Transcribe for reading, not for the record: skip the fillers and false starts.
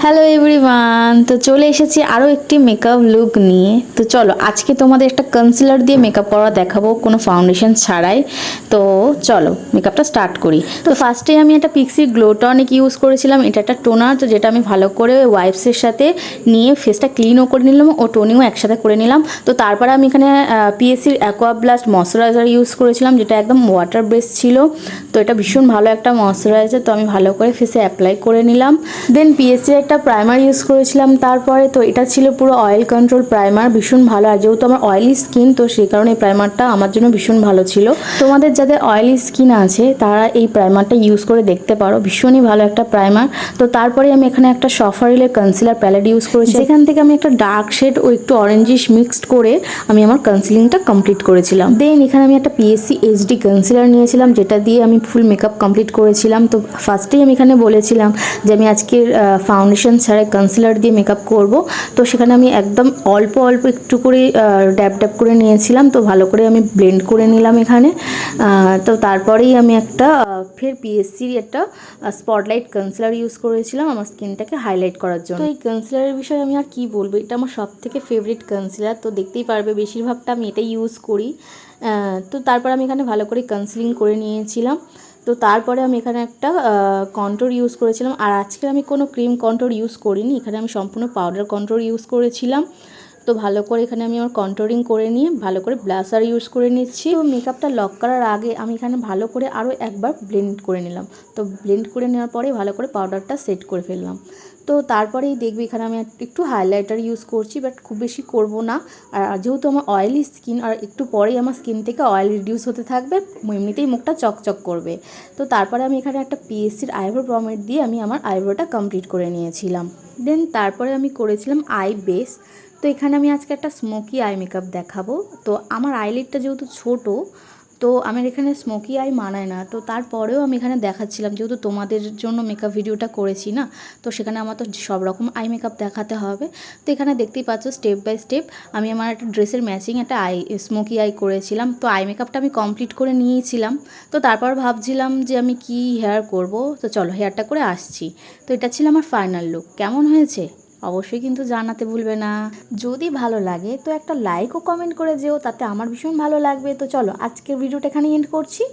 Hello everyone, তো চলে এসেছি আরও একটি মেকআপ লুক নিয়ে। তো চলো আজকে তোমাদের একটা কনসিলার দিয়ে মেকআপ করা দেখাবো, কোনো ফাউন্ডেশন ছাড়াই। তো চলো মেকআপটা স্টার্ট করি। তো ফার্স্টে আমি একটা পিক্সির গ্লো টনিক ইউজ করেছিলাম। এটা একটা টোনার, তো যেটা আমি ভালো করে ওয়াইপসের সাথে নিয়ে ফেসটা ক্লিনও করে নিলাম ও টোনিংও একসাথে করে নিলাম। তো তারপরে আমি এখানে পিএসসির অ্যাকোয়া ব্লাস্ট ময়শ্চারাইজার ইউজ করেছিলাম, যেটা একদম ওয়াটার বেস ছিল। তো এটা ভীষণ ভালো একটা ময়শ্চারাইজার, তো আমি ভালো করে ফেসে অ্যাপ্লাই করে নিলাম। দেন পিএসসির একটা প্রাইমার ইউজ করেছিলাম তারপরে। তো এটা ছিল পুরো অয়েল কন্ট্রোল প্রাইমার, ভীষণ ভালো। আর যেহেতু আমার অয়েলি স্কিন, তো সেই কারণে এই প্রাইমারটা আমার জন্য ভীষণ ভালো ছিল। তোমাদের যাদের অয়েলি স্কিন আছে তারা এই প্রাইমারটা ইউজ করে দেখতে পারো, ভীষণই ভালো একটা প্রাইমার। তো তারপরে আমি এখানে একটা সফারিলের কনসিলার প্যালেট ইউজ করেছি, যেখান থেকে আমি একটা ডার্ক শেড ও একটু অরেঞ্জিশ মিক্সড করে আমি আমার কনসিলিংটা কমপ্লিট করেছিলাম। দেন এখানে আমি একটা পিএসসি এইচডি কনসিলার নিয়েছিলাম, যেটা দিয়ে আমি ফুল মেকআপ কমপ্লিট করেছিলাম। তো ফার্স্টেই আমি এখানে বলেছিলাম যে আমি আজকের ফাউন্ডেশন ছাড়াই কনসিলার দিয়ে মেকআপ করব। তো সেখানে আমি একদম অল্প অল্প একটু করে ড্যাব ড্যাব করে নিয়েছিলাম। তো ভালো করে আমি ব্লেন্ড করে নিলাম এখানে। তো তারপরেই আমি একটা ফের পিএসসির একটা স্পটলাইট কনসিলার ইউজ করেছিলাম আমার স্কিনটাকে হাইলাইট করার জন্য। তো এই কনসিলারের বিষয়ে আমি আর কি বলবো, এটা আমার সব থেকে ফেভারিট কনসিলার। তো দেখতেই পারবে বেশিরভাগটা আমি এটাই ইউজ করি। তো তারপর আমি এখানে ভালো করে কনসিলিং করে নিয়েছিলাম। তো তারপরে আমি এখানে একটা কন্ট্রোর ইউজ করেছিলাম। আর আজকে আমি কোনো ক্রিম কন্ট্রোর ইউজ করিনি, এখানে আমি সম্পূর্ণ পাউডার কন্ট্রোর ইউজ করেছিলাম। তো ভালো করে এখানে আমি আমার কন্ট্রোরিং করে নিয়ে ভালো করে ব্লাশার ইউজ করে নিচ্ছি। তো মেকআপটা লক করার আগে আমি এখানে ভালো করে আরও একবার ব্লেন্ড করে নিলাম। তো ব্লেন্ড করে নেওয়ার পরে ভালো করে পাউডারটা সেট করে ফেললাম। তো তারপরেই দেখবি এখানে আমি একটু হাইলাইটার ইউজ করছি, বাট খুব বেশি করব না। আর যেহেতু আমার অয়েলি স্কিন, আর একটু পরেই আমার স্কিন থেকে অয়েল রিডিউস হতে থাকবে, এমনিতেই মুখটা চকচক করবে। তো তারপরে আমি এখানে একটা পিএসসির আইব্রো পমেড দিয়ে আমি আমার আইব্রোটা কমপ্লিট করে নিয়েছিলাম। দেন তারপরে আমি করেছিলাম আই বেস। তো এখানে আমি আজকে একটা স্মোকি আই মেকআপ দেখাবো। তো আমার আইলিডটা যেহেতু ছোটো, তো আমার এখানে স্মোকি আই মানায় না। তো তারপরেও আমি এখানে দেখাচ্ছিলাম, যেহেতু তোমাদের জন্য মেকআপ ভিডিওটা করেছি না, তো সেখানে আমার তো সব রকম আই মেকআপ দেখাতে হবে। তো এখানে দেখতেই পাচ্ছ স্টেপ বাই স্টেপ আমি আমার একটা ড্রেসের ম্যাচিং একটা স্মোকি আই করেছিলাম। তো আই মেকআপটা আমি কমপ্লিট করে নিয়েছিলাম। তো তারপর ভাবছিলাম যে আমি কি হেয়ার করব। তো চলো হেয়ারটা করে আসছি। তো এটা ছিল আমার ফাইনাল লুক। কেমন হয়েছে অবশ্যই কিন্তু জানাতে ভুলবে না। যদি ভালো লাগে তো একটা লাইক ও কমেন্ট করে যেও, তাতে আমার ভীষণ ভালো লাগবে। তো চলো আজকের ভিডিওটা এখানে এন্ড করছি।